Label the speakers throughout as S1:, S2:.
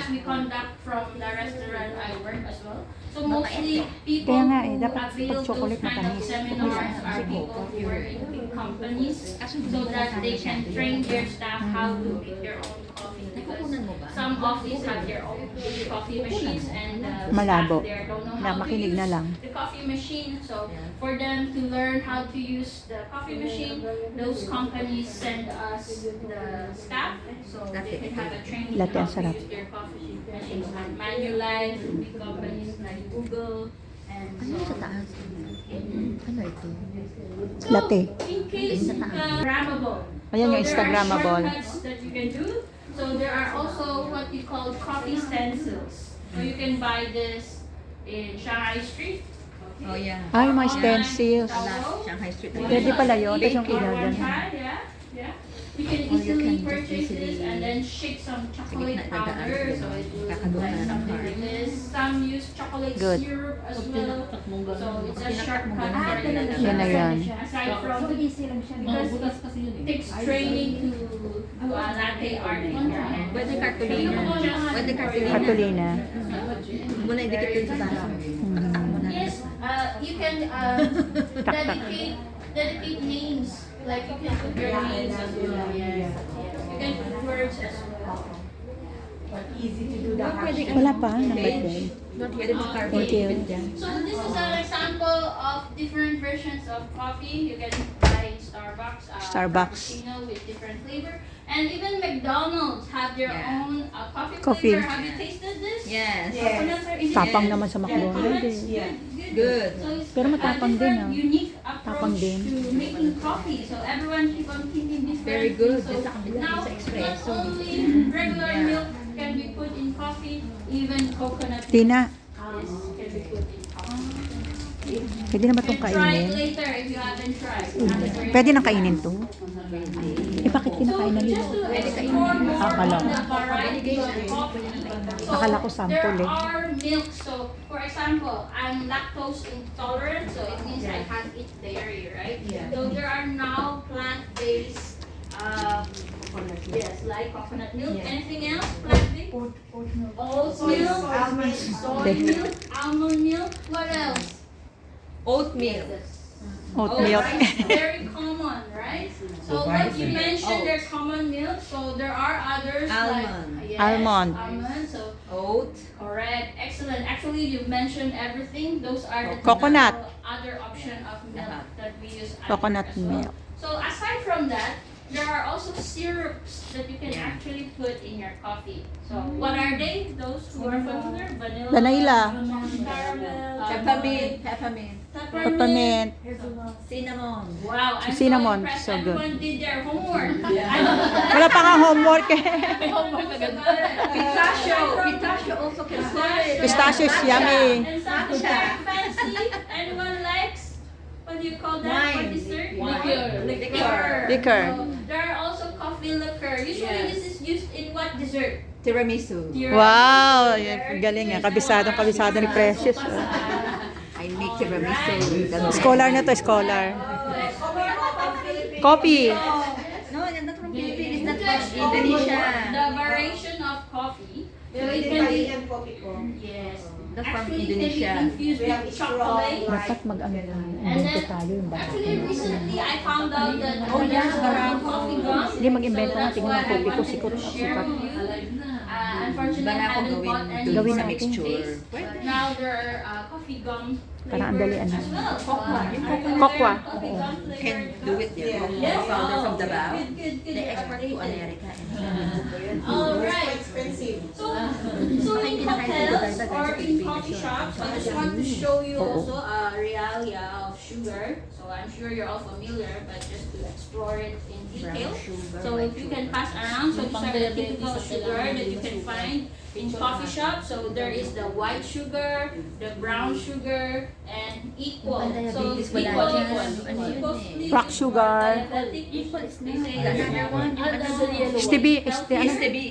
S1: class we conduct from the restaurant I work as well. So mostly people
S2: Kaya nga
S1: who
S2: dapat pag
S1: avail those
S2: chocolate
S1: kind of
S2: matamis.
S1: seminars are people who work in big companies so that they can train their staff how to make their own coffee. Because some offices have their own coffee machines and the
S2: Malabo.
S1: staff there don't know
S2: Na
S1: how to
S2: makinig
S1: use
S2: na lang.
S1: the coffee machine. So for them to learn how to use the coffee machine, those companies send us the staff so they can have a training
S2: Latte
S1: how
S2: ang
S1: to
S2: sarap.
S1: use their coffee machines like Manulife, big companies like Google, and
S3: Ano sa
S1: so
S3: taas? Ano ito?
S2: Latte.
S1: in case Instagrammable.
S2: Ayan yung
S1: So
S2: Instagrammable.
S1: there are shortcuts that you can do. So there are also what you call coffee stencils. So you can buy this in Shanghai Street.
S3: Oh, yeah.
S2: Ay, mga stencils.
S3: Shanghai Street.
S2: Pwede pala yun. Tapos yung
S1: Or
S2: ilagan.
S1: one try, yeah, yeah. You can
S3: Or you
S1: easily
S3: can
S1: purchase
S3: easily-
S1: this and then shake some chocolate
S3: Sige, nagdaan
S1: powder.
S3: ko.
S1: So it will
S3: Kakagawa
S1: like
S3: na ng
S1: something
S3: heart.
S1: like this. Some use chocolate
S2: Good.
S1: syrup as well. So it's a shortcut
S3: Ah,
S1: for
S3: talaga.
S1: you.
S2: Yan na yan.
S1: Aside from because it takes training to do a latte art in your hand.
S3: Pwede cartolina. Pwede cartolina.
S2: Cartolina.
S3: Muna idikit dun sa taas. Taktak mo na.
S1: Yes, you can dedicate names. Like you can put your names as well. Yes. You can put words as well.
S2: Wala pa. Number 12.
S3: Pwede mo carve
S2: Thank you.
S3: dyan.
S1: So this is an example of different versions of coffee. You can buy in Starbucks.
S2: Starbucks.
S1: Cappuccino with different flavor. And even McDonald's have their
S3: Yeah.
S1: own
S2: Coffee.
S1: flavor. Have you tasted this?
S3: Yes.
S1: Coconut or is it-
S2: Tapang naman sa McDonald's eh.
S3: Good.
S1: So it's
S2: Pero matapang
S1: a different,
S2: din, ah.
S1: unique
S2: Tapang
S1: approach
S2: din.
S1: to making coffee. So everyone keep on thinking different.
S3: Very good.
S1: So
S3: Sa kabila,
S1: now,
S3: sa
S1: not
S3: espresso.
S1: only regular
S3: Yeah.
S1: milk can be put in coffee, even coconut milk
S2: Tina,
S1: can be put in coffee.
S2: pwede na ba itong
S1: And try it
S2: kainin?
S1: later if you haven't tried.
S2: Pwede na kainin to? Eh, bakit
S1: So
S2: kinakain na nila?
S1: just to explore more
S2: Akala
S1: on
S2: ko.
S1: the variety of coffee.
S2: Akala ko sample
S1: there
S2: eh.
S1: are milks. So for example, I'm lactose intolerant, so it means I can't eat dairy, right? So there are now plant-based, yes, like coconut milk. Anything else plant-based? Oat milk, soy milk, almond milk. What else?
S3: Oatmeal.
S2: Oat milk.
S1: It's very common, right? So what you mentioned, they're common milk. So there are others
S3: Almond.
S1: like yes,
S2: Almond.
S1: almond. So
S3: Oat.
S1: correct, excellent. Actually, you mentioned everything. Those are the
S2: Coconut.
S1: other option of milk that we use. at
S2: Coconut
S1: work as well.
S2: milk.
S1: So aside from that, there are also syrups that you can actually put in your coffee. So what are they? Those who are familiar, vanilla,
S2: Vanilla.
S1: caramel,
S3: Peppermint. Peppermint.
S2: Peppermint.
S3: Cinnamon.
S1: Wow, I'm
S2: Cinnamon,
S1: so impressed.
S2: so good.
S1: Everyone did their homework.
S2: Wala pa nga homework eh.
S3: Pistachio. Pistachio also can put it.
S2: Pistachio is yummy.
S1: And something very fancy. Anyone likes? What do you call that?
S3: Wine.
S1: For dessert?
S3: Wine.
S1: Liquor.
S2: Liquor.
S1: So, there are also coffee liquor. Usually
S3: Yes.
S1: this is used in what dessert?
S3: Tiramisu.
S2: Wow, yan, galing nga. Kabisado ni Precious. Oh.
S3: I make tiramisu. Ganun.
S2: Scholar na to, scholar. Coffee.
S3: No, yan not from Philippines. It's
S1: To
S3: not from
S1: explore
S3: Indonesia.
S1: the variation of coffee. So it can be, yes.
S3: That's from
S1: Actually, it
S3: Indonesia.
S1: can be infused with chocolate.
S2: Dapat mag-ano invento tayo yung bata.
S1: Actually, recently I found out that
S3: yeah.
S1: around coffee gum.
S2: Hindi, mag-invento
S1: So
S2: na.
S1: that's
S2: Tingnan
S1: why
S2: ang kopi
S1: I
S2: ko,
S1: wanted
S2: sikot.
S1: to share with you. Unfortunately,
S3: Iba
S1: I
S3: na ako
S1: haven't bought
S3: gawin
S1: any
S3: dun
S2: Gawin
S3: sa
S2: natin.
S3: mixture.
S1: But now there are coffee gum
S2: Parang ang
S1: flavor
S2: dalian na.
S1: as well.
S3: Cocoa. Yung coconut.
S2: Cocoa.
S1: Coffee gum flavor.
S3: Can do it there.
S1: Yes.
S3: Powder from Davao.
S1: Good, good, good.
S3: They export to America.
S1: All right. So in hotels or in coffee shops, I just want to show you also a realia of sugar. So I'm sure you're all familiar, but just to explore it in detail. So if you can pass around, so these are the typical sugar that you can find in coffee shops. So there is the white sugar, the brown sugar, and equal. So
S3: Diabetes wala
S1: equal,
S3: dyan.
S1: equal,
S3: Ano yun
S1: equal.
S3: eh?
S2: Rock sugar.
S1: Diabetic equal is they say that.
S3: Another one. Yung ano sa yellow.
S2: Stevie,
S3: Stevie.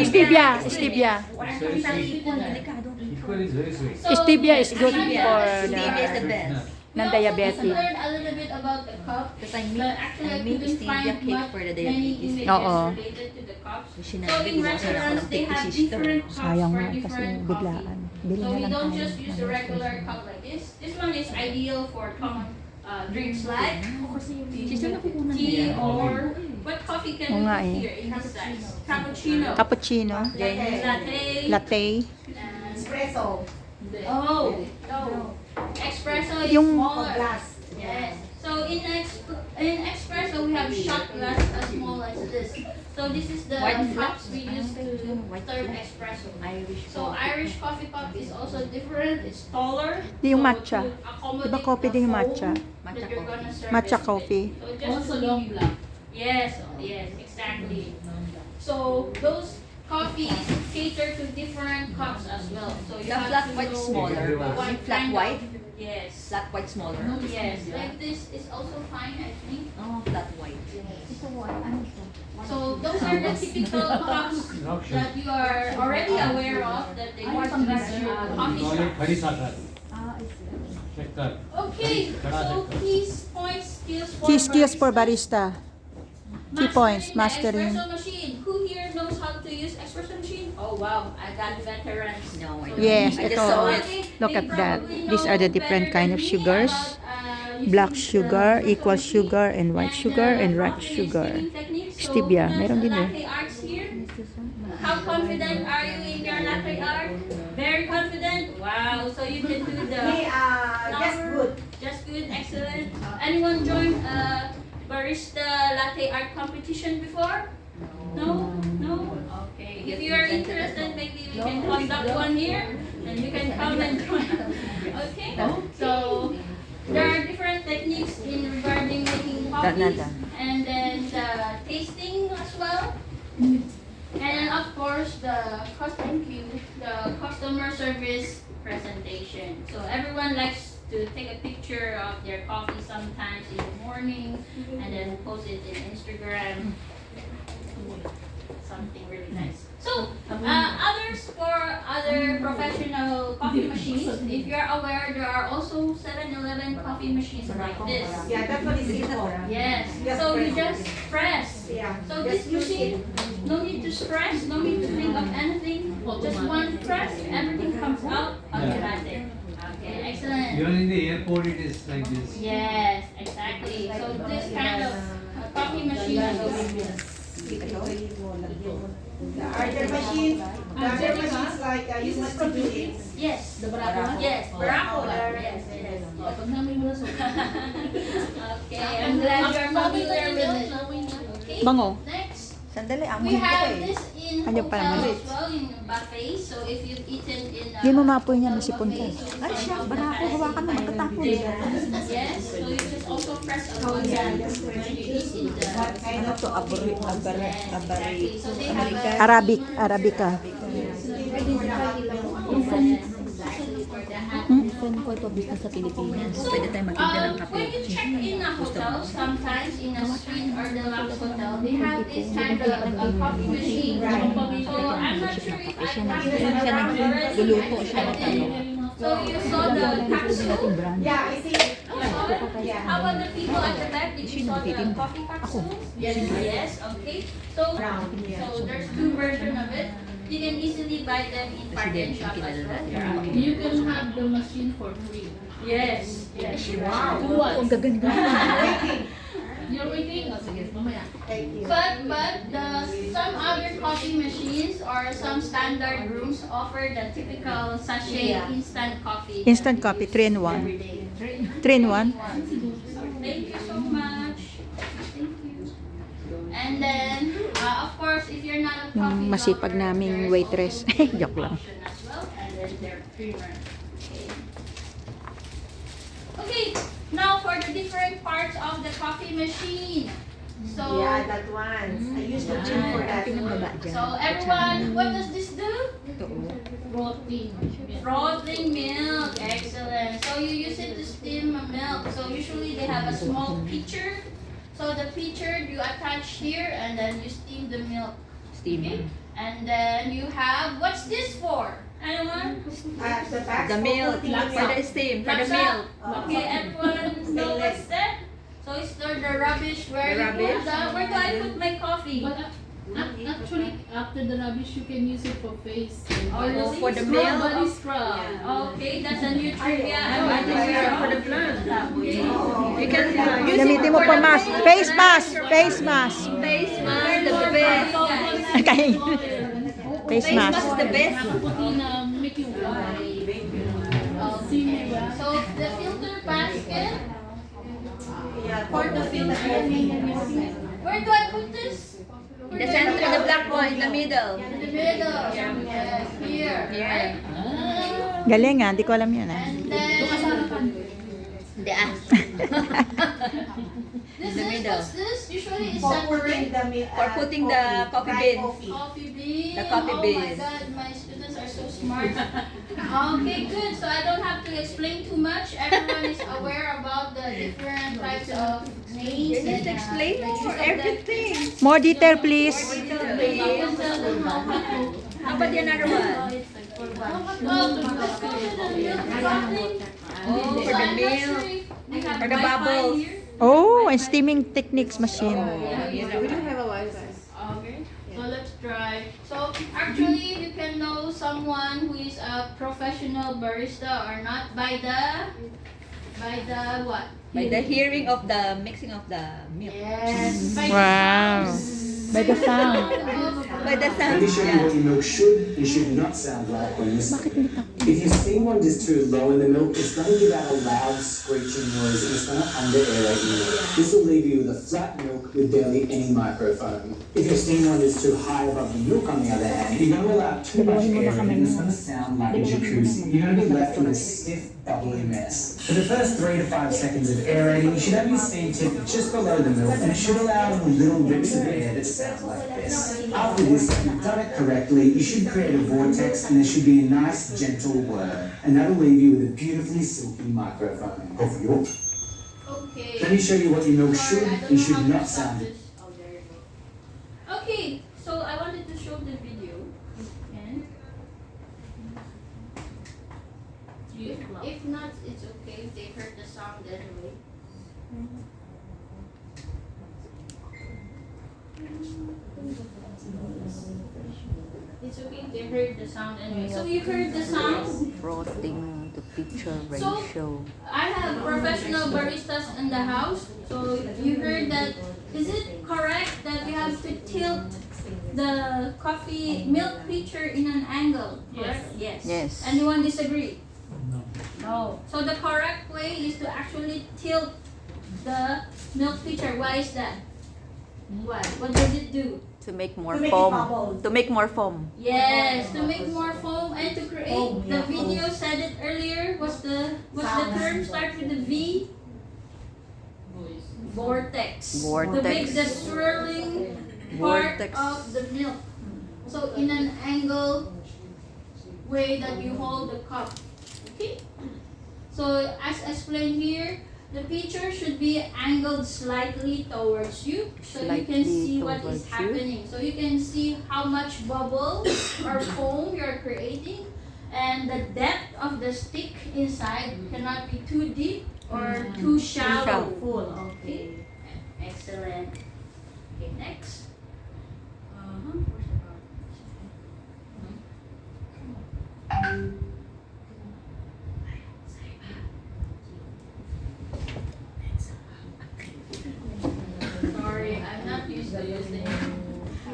S2: Stevia. Stevia.
S3: Walang kami delikado.
S4: Equal is very sweet.
S1: So,
S2: Stevia is good
S1: yes,
S2: for
S3: Stevia is the
S2: the...
S3: best.
S2: ng diabetic.
S1: We also learned a little bit about the cup.
S3: Because I
S1: But actually, I
S3: make
S1: couldn't
S3: stevia
S1: find
S3: cake
S1: much
S3: for the
S1: many
S3: diabetes.
S1: images
S2: Oo.
S1: related to the cups. So
S3: Sinabi
S1: in
S3: ko sa
S1: restaurants, they have different cups
S2: Sayang
S1: for
S2: nga kasi
S1: different
S2: biglaan.
S1: coffee.
S2: Bili
S1: So
S2: na
S1: we
S2: lang
S1: don't
S2: tayo.
S1: just use the regular cup like this. This one is ideal for common drinks like tea or what coffee can
S2: Oo
S1: we
S2: nga
S1: put
S2: eh.
S1: here in this size? Cappuccino,
S2: Cappuccino,
S1: latte,
S2: latte.
S1: and
S4: Espresso.
S1: oh, no. Espresso is
S2: Yung-
S1: smaller.
S4: Glass.
S1: Yes. So in espresso we have shot glass as small as this. So this is the
S3: White
S1: cups we use to
S3: White
S1: serve
S3: glass.
S1: espresso.
S3: Irish
S1: So Irish coffee cup is also different. It's taller.
S2: Di yung
S1: so
S2: matcha.
S1: to accommodate
S2: Diba coffee
S1: the
S2: din yung
S1: foam
S2: matcha?
S1: that you're gonna serve
S2: Matcha
S1: it with.
S2: coffee.
S1: So just to give you yes, yes, exactly. So those coffees cater to different cups as well. So you
S3: The
S1: have
S3: flat
S1: to
S3: white
S1: know
S3: smaller.
S1: what
S3: Flat
S1: kind
S3: white?
S1: of- yes.
S3: Flat white smaller.
S1: Yes, like this is also fine, I think.
S3: Oh, flat white.
S1: So those are the typical cups that you are already aware of that they use in coffee
S5: खड़ी
S1: shops.
S5: साथ चक्कर
S1: Okay, so keys, points, skills for
S2: Key skills for
S1: baristas.
S2: barista. Key points, mastering.
S1: The espresso machine. Who here knows how to use espresso machine? Oh wow, I got veterans.
S3: No, I
S1: So
S3: don't.
S2: Yes,
S3: I just
S2: ito.
S3: saw it.
S1: Okay,
S2: Look
S1: they
S2: at that.
S1: probably
S2: These are the
S1: know
S2: different
S1: better
S2: kind
S1: than
S2: of
S1: me
S2: sugars.
S1: about, using
S2: Black
S1: the
S2: sugar,
S1: espresso
S2: equal
S1: machine.
S2: sugar, and white sugar, and red
S1: coffee
S2: sugar.
S1: steaming technique. So,
S2: Stevia,
S1: who
S2: meron
S1: has
S2: din eh.
S1: latte arts here? How confident are you in your latte art? Very confident? Wow, so you can do the
S4: Hey, just good.
S1: just good, excellent. Anyone join barista latte art competition before? No? No? Okay. If you are interested, maybe we can conduct one here and you can come and join. Okay? So there are different techniques in regarding making coffee and then the tasting as well. And then of course the customer service presentation. So everyone likes to take a picture of their coffee sometimes in the morning and then post it in Instagram. Something really nice. So others for other professional coffee machines, if you're aware, there are also 7-Eleven coffee machines like this.
S4: Yeah, that's what it's for.
S1: Yes. So you just press.
S4: Yeah.
S1: So this machine, no need to stress, no need to think of anything. Just one press, everything comes out automatic. Okay, excellent.
S5: Even in the airport it is like this.
S1: Yes, exactly. So this kind of coffee machine is
S4: The other machines like you must do it.
S1: yes, the Barako. Yes, Barako. Yes, yes. Okay, I'm glad you're familiar with it. Okay.
S2: Bango.
S1: Next.
S3: Sandali,
S1: We
S3: amoy ko
S1: have
S3: eh.
S1: this in
S2: Ano pa naman?
S1: hotels as well, in buffets. So if you've eaten in
S2: Hindi mo maapoy niya, masipon ka.
S3: Ay, siya, barako, hawakan mo, matatapon.
S1: Yes, so you just also press a button when you eat in the
S3: Ano to, abari,
S1: exactly. So they have a
S2: Arabic, Arabica.
S3: Friend ko ito, business sa Pilipinas. Pwede tayo magtinda ng kape.
S1: when you check in a hotel, sometimes in a suite or deluxe hotel, they have this kind of a coffee machine. So I'm not sure if I have
S3: Siya nagluluto siya ng ano.
S1: So you saw the capsule?
S4: Yeah, I see.
S1: You saw it? How about the people at the back? Did you saw the coffee capsule? Yes, yes, okay. So there's two versions of it. You can easily buy them in parking shop as well.
S6: You can have the machine for free.
S1: Yes, yes.
S4: Wow.
S3: Ang gaganda.
S6: You're waiting? Oh, sige, mamaya.
S4: Thank you.
S1: But some other coffee machines or some standard rooms offer the typical sachet instant coffee.
S2: Instant coffee, 3 in 1.
S1: Every day.
S2: 3 in 1.
S1: Thank you so much. Thank you. And then, of course, if you're not a coffee
S2: Yung masipag
S1: lover,
S2: naming
S1: there's
S2: waitress.
S1: also
S2: Joke lang.
S1: option as well, and then their creamer. Okay. Okay, now for the different parts of the coffee machine. So,
S4: Yeah, that one. I used to check for that.
S3: Pinababa dyan.
S1: so everyone, what does this do?
S3: Ito, oh.
S6: Protein.
S1: Frothing milk, excellent. So you use it to steam milk. So usually they have a small pitcher. So the pitcher you attach here and then you steam the milk.
S3: Steamer.
S1: And then you have, what's this for? Anyone?
S4: The back.
S3: The milk. For the steam. For the
S1: Thumbs
S3: milk.
S1: up. Okay, everyone know what's that? So it's the rubbish where
S3: The
S1: you
S3: rubbish.
S1: put the, where do I put my coffee?
S6: But actually, after the rubbish, you can use it for face.
S1: Oh, really?
S3: For the
S6: Scrub,
S3: milk.
S6: body scrub.
S1: Okay, that's a new trivia. I'm
S3: Body
S1: going to
S3: scrub for the
S1: share.
S3: plant. You can use it
S2: Gamitin mo
S3: for
S2: pa
S3: the
S2: mask. Face mask. Face mask.
S3: Face mask, the best.
S2: Kain. Face
S3: Face mask
S2: mask.
S3: is the best.
S6: Nakaputi na make you see me well.
S1: So the filter basket for the filter. Where do I put this?
S3: The center, the black one in the middle.
S1: In the middle. Yes, here. Right?
S2: Galing ah, di ko alam yun ah.
S1: And then
S3: Hindi ah.
S1: this
S3: the
S1: is
S3: middle.
S1: what's this? Usually it's
S4: For putting
S1: separate.
S4: the milk.
S3: For putting the coffee
S4: dry
S3: bean.
S4: coffee.
S1: Coffee bean.
S3: The coffee
S1: Oh
S3: bean.
S1: my god, my students are so smart. Okay, good. So I don't have to explain too much. Everyone is aware about the different types of names.
S3: You need to
S1: and,
S3: explain
S1: types
S3: more
S1: of the-
S3: everything.
S2: More detail please.
S3: How about the another one?
S1: Well, let's go to the milk frothing.
S3: Oh, for
S1: So
S3: the
S1: I'm not
S3: milk.
S1: sure if we have
S3: For the
S1: Wi-Fi
S3: bubbles.
S1: here.
S2: Oh, and steaming techniques machine.
S1: Okay, so let's try. So actually, you can know someone who is a professional barista or not by the what?
S3: By the hearing of the mixing of the milk.
S1: Yes. By
S2: Wow.
S1: the sounds.
S2: By the sound.
S3: By the
S7: Let
S3: sound.
S7: me show you what your milk should and should not sound like when you steam. If your steam wand is too low in the milk, it's going to give out a loud screeching noise and it's going to under aerate your milk. This will leave you with a flat milk with barely any microfoam. If your steam wand is too high above the milk, on the other hand, you're going to allow too much air in and it's going to sound like a jacuzzi. You're going to be left with a stiff, bubbly mess. For the first 3 to 5 seconds of aerating, you should have your steam tip just below the milk and it should allow little rips of air that sound like this. After this, if you've done it correctly, you should create a vortex and there should be a nice, gentle whir. And that'll leave you with a beautifully silky microphone. Over your.
S1: Okay.
S7: Let me show you what your milk should
S1: Sorry, I don't
S7: and
S1: know
S7: should
S1: how to
S7: not
S1: stop
S7: sound.
S1: this. Oh, there you go. Okay, so I wanted to show the video. And if not, it's okay. They heard the sound anyway. It's okay. They heard the sound anyway. So you heard the sound.
S3: Frothing the picture
S1: So, I have professional baristas in the house. So you heard that. Is it correct that you have to tilt the coffee milk pitcher in an angle? Correct? Yes.
S3: Yes.
S1: Anyone disagree?
S5: No.
S1: No. So the correct way is to actually tilt the milk pitcher. Why is that? Why? What does it do?
S3: To make more
S4: To make it
S3: foam.
S4: bubble.
S3: To make more foam.
S1: Yes, to make more foam and to create.
S4: Foam,
S1: The
S4: yeah,
S1: video said it earlier. What's the term? Start with the V. Vortex.
S3: Vortex.
S1: To make the swirling part
S3: Vortex.
S1: of the milk. So in an angle way that you hold the cup. Okay? So as explained here, the pitcher should be angled slightly towards you so you can
S3: Slightly
S1: see what is
S3: towards you.
S1: happening. So you can see how much bubble or foam you're creating, and the depth of the stick inside cannot be too deep or too shallow.
S3: shallow.
S1: Full. Okay. Excellent. Okay, next. Where's the Sorry, I'm not used to using it.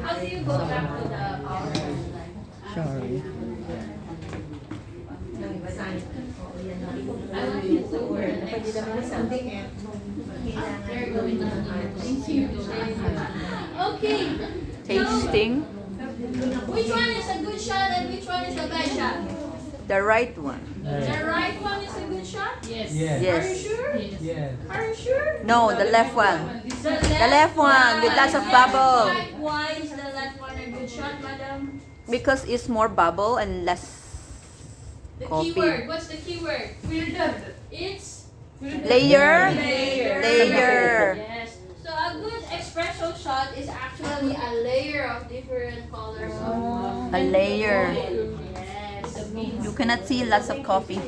S1: How do you go back to the PowerPoint slide?
S2: Sorry.
S1: I want you to wear the next slide. They're going to thank you. Okay.
S3: Tasting.
S1: Which one is a good shot and which one is a bad shot?
S3: The right one.
S1: The right one is a good shot?
S6: Yes.
S5: Yes.
S3: Yes.
S1: Are you sure?
S6: Yes.
S5: Yes.
S1: Are you sure?
S3: No, the left one.
S1: The
S3: left one with lots of bubble.
S1: Why is the left one a good shot, madam?
S3: Because it's more bubble and less
S1: The
S3: coffee.
S1: keyword. What's the keyword? It's
S3: Layer.
S1: Layer.
S3: Layer.
S1: Yes. So a good espresso shot is actually a layer of different colors of
S3: A layer.
S1: Yes.
S3: You cannot see lots of coffee.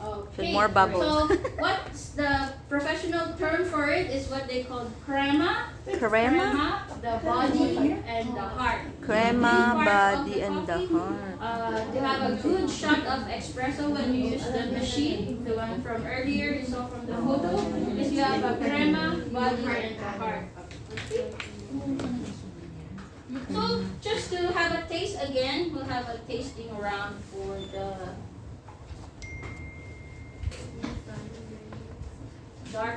S1: Okay.
S3: More bubbles.
S1: So what's the professional term for it is what they call crema.
S3: Crema?
S1: The body and the heart.
S3: Crema,
S1: Three parts of
S3: body, and the
S1: coffee.
S3: heart.
S1: To have a good shot of espresso when you use the machine, the one from earlier you saw from the photo, is you have a crema, body, and the heart. Okay. So just to have a taste again, we'll have a tasting round for the dark